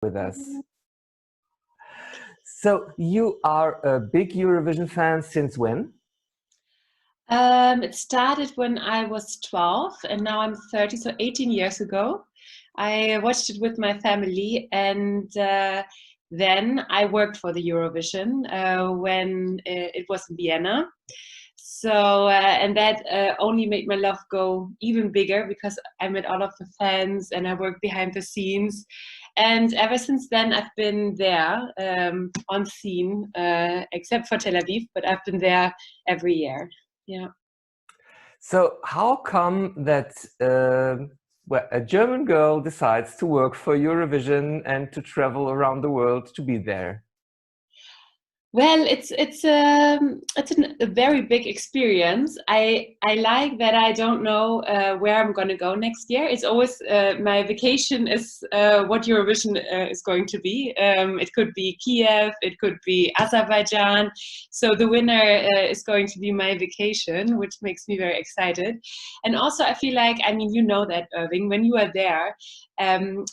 with us. So you are a big Eurovision fan since when? It started when I was 12 and now I'm 30, so 18 years ago. I watched it with my family, and then I worked for the Eurovision when it was in Vienna. So, and that only made my love go even bigger because I met all of the fans and I worked behind the scenes. And ever since then, I've been there on scene, except for Tel Aviv, but I've been there every year. Yeah. So how come that well, a German girl decides to work for Eurovision and to travel around the world to be there? Well, it's a very big experience. I like that I don't know where I'm going to go next year. It's always my vacation is what Eurovision is going to be. It could be Kiev, it could be Azerbaijan. So the winner is going to be my vacation, which makes me very excited. And also, I feel like, I mean, you know that, Irving, when you are there,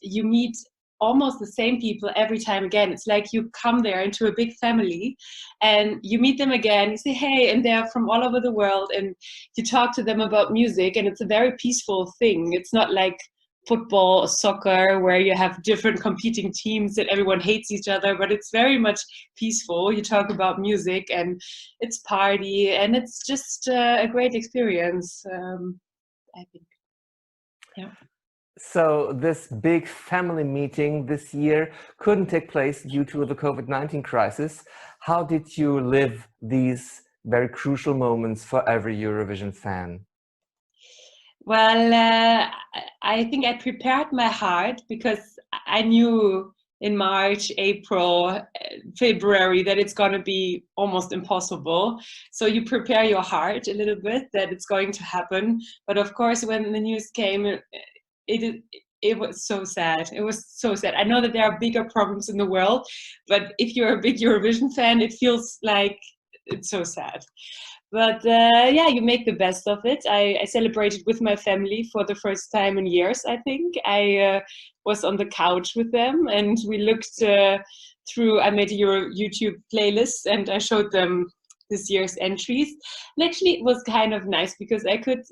you meet almost the same people every time again. It's like you come there into a big family and you meet them again, you say hey, and they're from all over the world, and you talk to them about music, and it's a very peaceful thing. It's not like football or soccer where you have different competing teams and everyone hates each other, but it's very much peaceful. You talk about music and it's party, and it's just a great experience, I think. Yeah. So this big family meeting this year couldn't take place due to the COVID-19 crisis. How did you live these very crucial moments for every Eurovision fan? Well, I think I prepared my heart because I knew in March, April, February that it's going to be almost impossible. So you prepare your heart a little bit that it's going to happen. But of course, when the news came, it was so sad. It was so sad. I know that there are bigger problems in the world, but if you're a big Eurovision fan, it feels like it's so sad. But yeah, you make the best of it. I celebrated with my family for the first time in years, I think. I was on the couch with them and we looked through, I made a YouTube playlist and I showed them this year's entries. And actually it was kind of nice because I could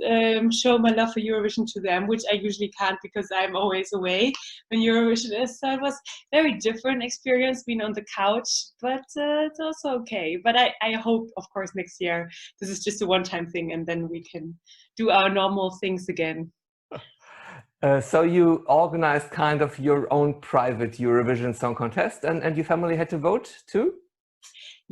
show my love for Eurovision to them, which I usually can't because I'm always away when Eurovision is. So it was a very different experience being on the couch, but it's also okay. But I hope, of course, next year this is just a one-time thing and then we can do our normal things again. So you organized kind of your own private Eurovision Song Contest, and your family had to vote too?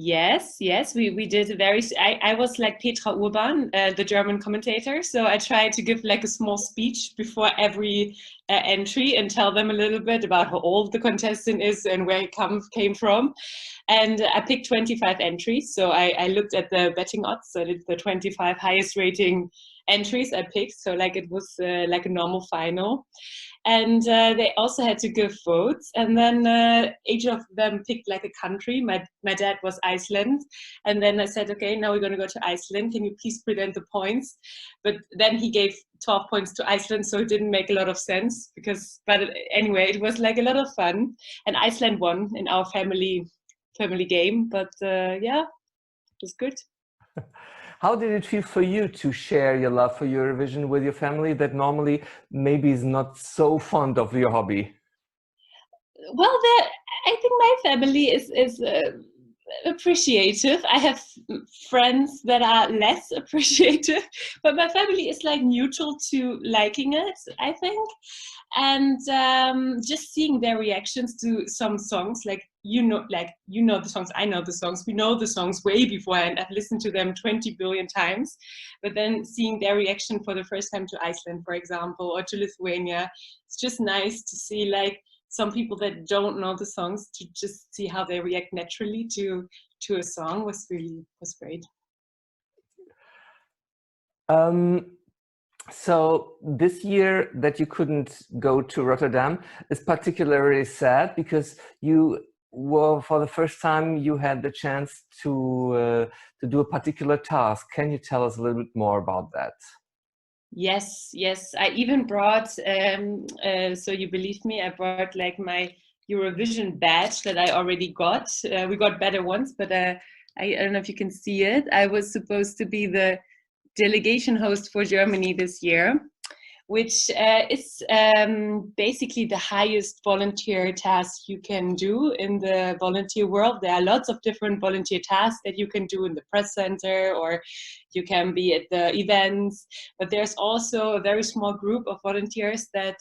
Yes, we did a very, I was like Petra Urban, the German commentator. So I tried to give like a small speech before every entry and tell them a little bit about how old the contestant is and where he came from. And I picked 25 entries. So I looked at the betting odds. So I did the 25 highest rating entries I picked. So like it was like a normal final. And they also had to give votes, and then each of them picked like a country. My dad was Iceland, and then I said, okay, now we're going to go to Iceland. Can you please present the points? But then he gave 12 points to Iceland, so it didn't make a lot of sense but anyway, it was like a lot of fun, and Iceland won in our family game. But yeah, it was good. How did it feel for you to share your love for Eurovision with your family that normally maybe is not so fond of your hobby? Well, I think my family is appreciative. I have friends that are less appreciative, but my family is like neutral to liking it, I think. And just seeing their reactions to some songs, like you know the songs, I know the songs, we know the songs way beforehand. I've listened to them 20 billion times, but then seeing their reaction for the first time to Iceland, for example, or to Lithuania, it's just nice to see like some people that don't know the songs, to just see how they react naturally to a song was great. So this year that you couldn't go to Rotterdam is particularly sad because you were, for the first time, you had the chance to do a particular task. Can you tell us a little bit more about that? Yes. I even brought, so you believe me, I brought like my Eurovision badge that I already got. We got better ones, but I don't know if you can see it. I was supposed to be the delegation host for Germany this year, which is basically the highest volunteer task you can do in the volunteer world. There are lots of different volunteer tasks that you can do in the press center, or you can be at the events, but there's also a very small group of volunteers that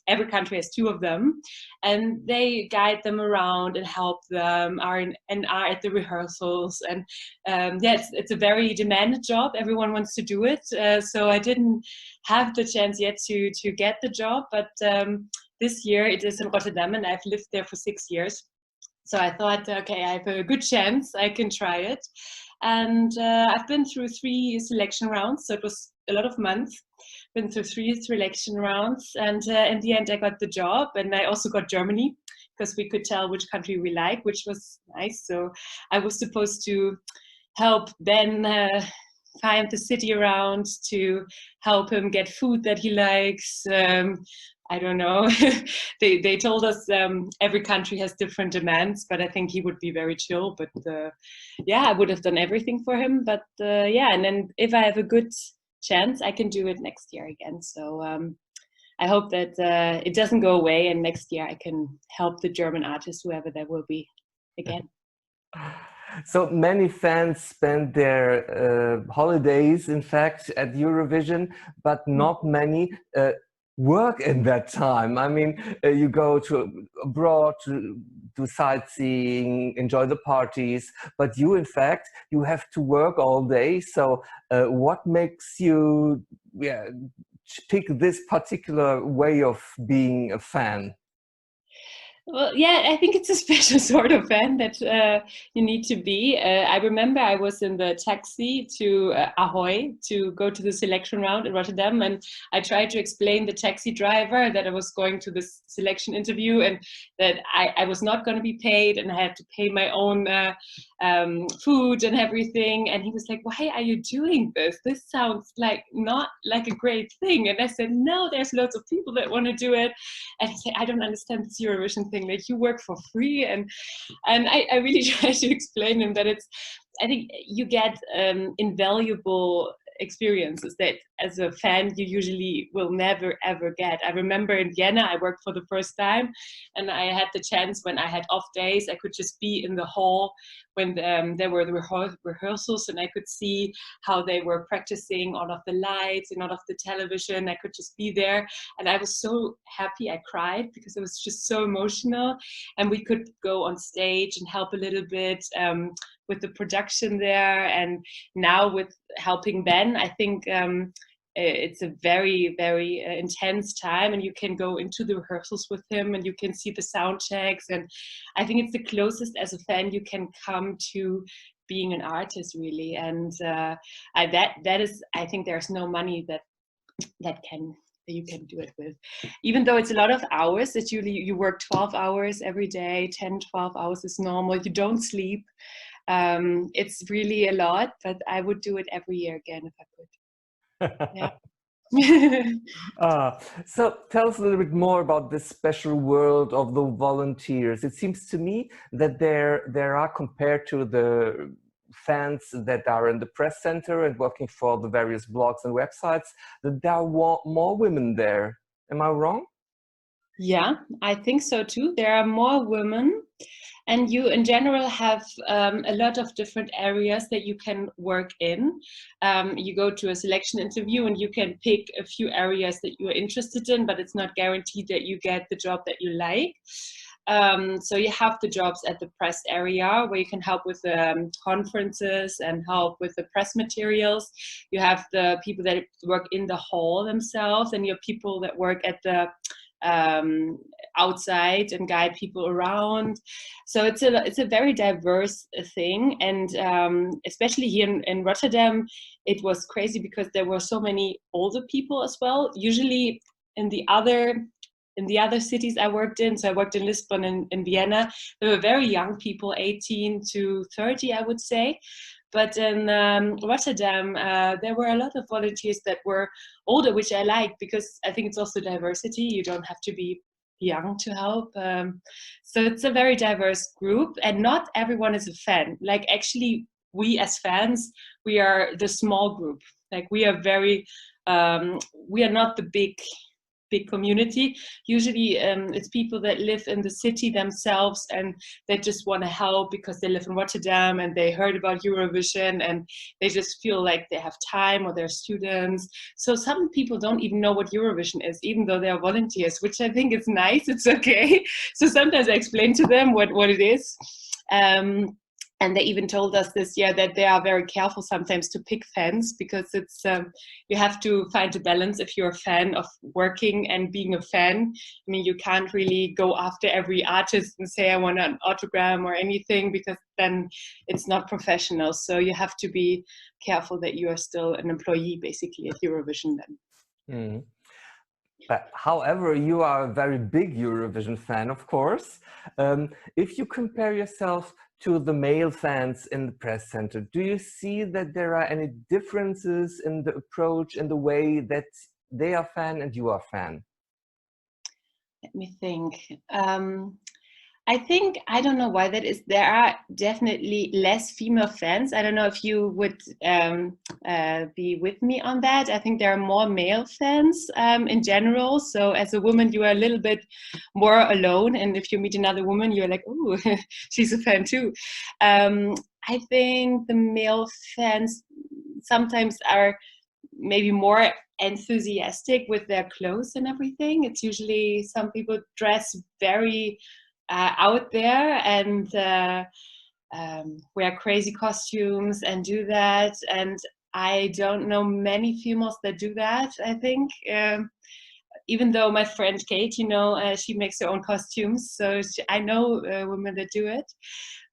every country has 2 of them, and they guide them around and help them, are at the rehearsals. And it's a very demanded job. Everyone wants to do it. So I didn't have the chance yet to get the job, but this year it is in Rotterdam, and I've lived there for 6 years. So I thought, okay, I have a good chance, I can try it. And I've been through 3 selection rounds, so it was a lot of months. Been through 3 selection rounds, and in the end I got the job, and I also got Germany, because we could tell which country we like, which was nice. So I was supposed to help Ben find the city around, to help him get food that he likes. I don't know. They told us every country has different demands, but I think he would be very chill. But I would have done everything for him. But and then if I have a good chance, I can do it next year again. So I hope that it doesn't go away, and next year I can help the German artists, whoever there will be, again. So many fans spend their holidays, in fact, at Eurovision, but not many work in that time. I mean, you go to abroad to do sightseeing, enjoy the parties, but you, in fact, you have to work all day. So what makes you pick this particular way of being a fan? Well, I think it's a special sort of fan that you need to be. I remember I was in the taxi to Ahoy to go to the selection round in Rotterdam, and I tried to explain the taxi driver that I was going to this selection interview, and that I was not going to be paid, and I had to pay my own food and everything. And he was like, "Why are you doing this? This sounds like not like a great thing." And I said, "No, there's lots of people that want to do it." And he said, "I don't understand this Eurovision thing. Like, you work for free." And I really try to explain him that I think you get invaluable experiences that as a fan you usually will never ever get. I remember in Vienna I worked for the first time, and I had the chance, when I had off days, I could just be in the hall when there were the rehearsals, and I could see how they were practicing all of the lights and all of the television. I could just be there, and I was so happy. I cried because it was just so emotional, and we could go on stage and help a little bit with the production there. And now with helping Ben, I think it's a very, very intense time, and you can go into the rehearsals with him, and you can see the sound checks. And I think it's the closest as a fan you can come to being an artist, really. And that is, I think there's no money that you can do it with. Even though it's a lot of hours, that you work 12 hours every day, 10, 12 hours is normal. You don't sleep. It's really a lot, but I would do it every year again if I could. Yeah. So tell us a little bit more about this special world of the volunteers. It seems to me that there are, compared to the fans that are in the press center and working for the various blogs and websites, that there are more women there. Am I wrong? Yeah, I think so too. There are more women, and you in general have a lot of different areas that you can work in. You go to a selection interview and you can pick a few areas that you're interested in, but it's not guaranteed that you get the job that you like. So you have the jobs at the press area, where you can help with conferences and help with the press materials. You have the people that work in the hall themselves, and you have people that work at the outside and guide people around. So it's a very diverse thing. And especially here in Rotterdam, it was crazy because there were so many older people as well. Usually in the other cities I worked in, so I worked in Lisbon and in Vienna, there were very young people, 18 to 30, I would say. But in Rotterdam, there were a lot of volunteers that were older, which I like, because I think it's also diversity. You don't have to be young to help. So it's a very diverse group, and not everyone is a fan. Like actually, we as fans, we are the small group. Like we are very, we are not the big community. Usually it's people that live in the city themselves and they just want to help because they live in Rotterdam and they heard about Eurovision and they just feel like they have time, or they're students. So some people don't even know what Eurovision is, even though they are volunteers, which I think is nice. It's okay. So sometimes I explain to them what it is. And they even told us this year that they are very careful sometimes to pick fans, because it's you have to find a balance if you're a fan of working and being a fan. I mean, you can't really go after every artist and say, I want an autograph or anything, because then it's not professional. So you have to be careful that you are still an employee, basically, at Eurovision then. Mm. However, you are a very big Eurovision fan, of course. If you compare yourself to the male fans in the press center, do you see that there are any differences in the approach, in the way that they are fan and you are fan? Let me think. I think, I don't know why that is. There are definitely less female fans. I don't know if you would be with me on that. I think there are more male fans in general. So as a woman, you are a little bit more alone. And if you meet another woman, you're like, oh, she's a fan too. I think the male fans sometimes are maybe more enthusiastic with their clothes and everything. It's usually some people dress very out there and wear crazy costumes and do that. And I don't know many females that do that, I think. Even though my friend Kate, you know, she makes her own costumes. So I know women that do it.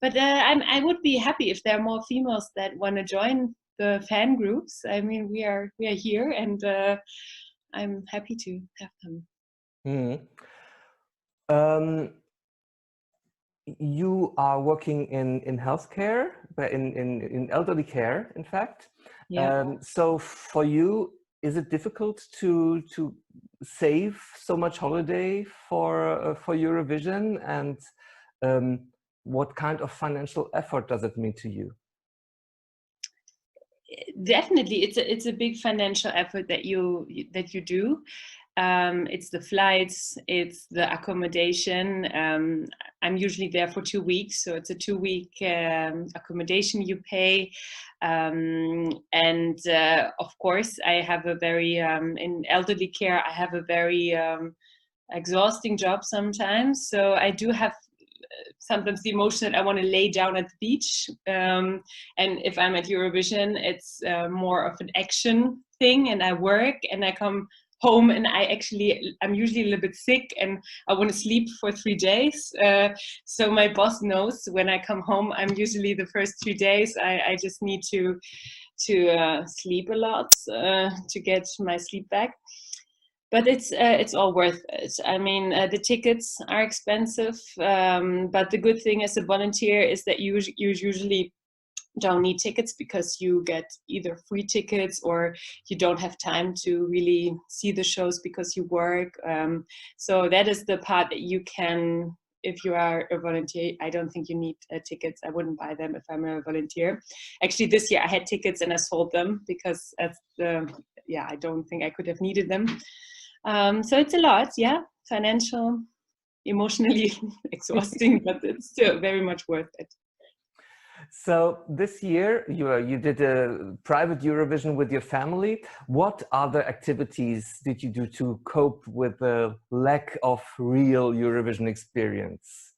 But I would be happy if there are more females that want to join the fan groups. I mean, we are here, and I'm happy to have them. Mm. You are working in healthcare, but in elderly care, in fact. Yeah. So for you, is it difficult to save so much holiday for Eurovision, and what kind of financial effort does it mean to you? Definitely, it's a big financial effort that you do. It's the flights, it's the accommodation. I'm usually there for 2 weeks, so it's a 2-week accommodation you pay. And of course, I have a very, in elderly care, I have a very exhausting job sometimes. So I do have sometimes the emotion that I want to lay down at the beach. And if I'm at Eurovision, it's more of an action thing, and I work and I come home and I'm usually a little bit sick and I want to sleep for 3 days. So my boss knows when I come home, I'm usually the first 3 days, I just need to sleep a lot to get my sleep back. But it's all worth it. I mean, the tickets are expensive, but the good thing as a volunteer is that you usually don't need tickets, because you get either free tickets or you don't have time to really see the shows because you work. So that is the part that you can, if you are a volunteer. I don't think you need tickets. I wouldn't buy them if I'm a volunteer. Actually, this year I had tickets and I sold them because I don't think I could have needed them. So it's a lot, yeah, financial, emotionally exhausting, but it's still very much worth it. So this year you did a private Eurovision with your family. What other activities did you do to cope with the lack of real Eurovision experience?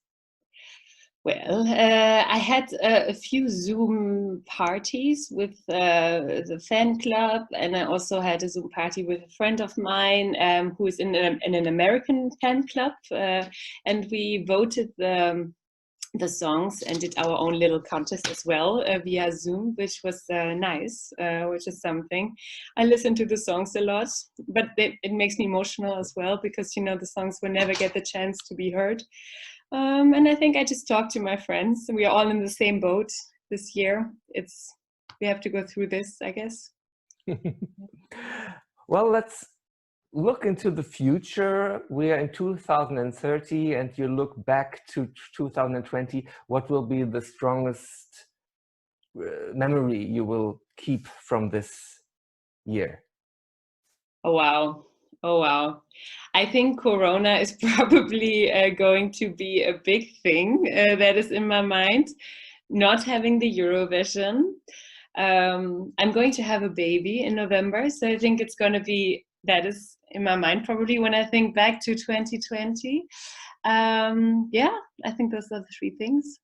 Well, I had a few Zoom parties with the fan club, and I also had a Zoom party with a friend of mine who is in an American fan club, and we voted the songs and did our own little contest as well via Zoom, which was nice, which is something. I listen to the songs a lot, but it makes me emotional as well, because, you know, the songs will never get the chance to be heard. And I think I just talked to my friends. We are all in the same boat this year. We have to go through this, I guess. Well, look into the future, we are in 2030, and you look back to 2020, what will be the strongest memory you will keep from this year? Oh, wow. Oh, wow. I think Corona is probably going to be a big thing that is in my mind. Not having the Eurovision. I'm going to have a baby in November, so I think it's going to be, that is in my mind probably when I think back to 2020. Yeah, I think those are the three things.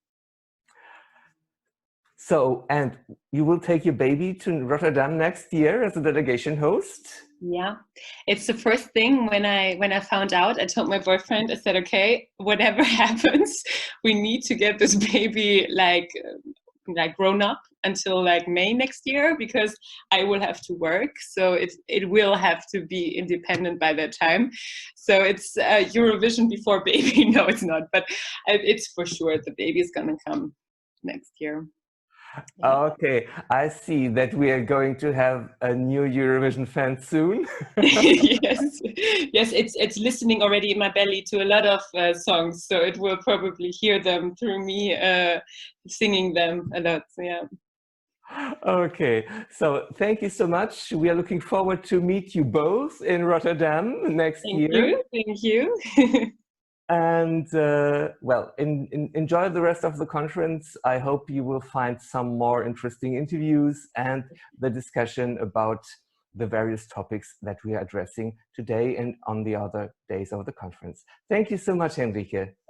So, and you will take your baby to Rotterdam next year as a delegation host? Yeah, it's the first thing when I found out. I told my boyfriend, I said, okay, whatever happens, we need to get this baby like grown up until like May next year, because I will have to work. So it will have to be independent by that time. So it's Eurovision before baby. No, it's not, but it's for sure the baby is gonna come next year. Yeah. Okay, I see that we are going to have a new Eurovision fan soon. Yes, yes, it's listening already in my belly to a lot of songs, so it will probably hear them through me singing them a lot. So, yeah. Okay, so thank you so much. We are looking forward to meet you both in Rotterdam next Thank year. you, thank you. And well, enjoy the rest of the conference. I hope you will find some more interesting interviews and the discussion about the various topics that we are addressing today and on the other days of the conference. Thank you so much, Henrike.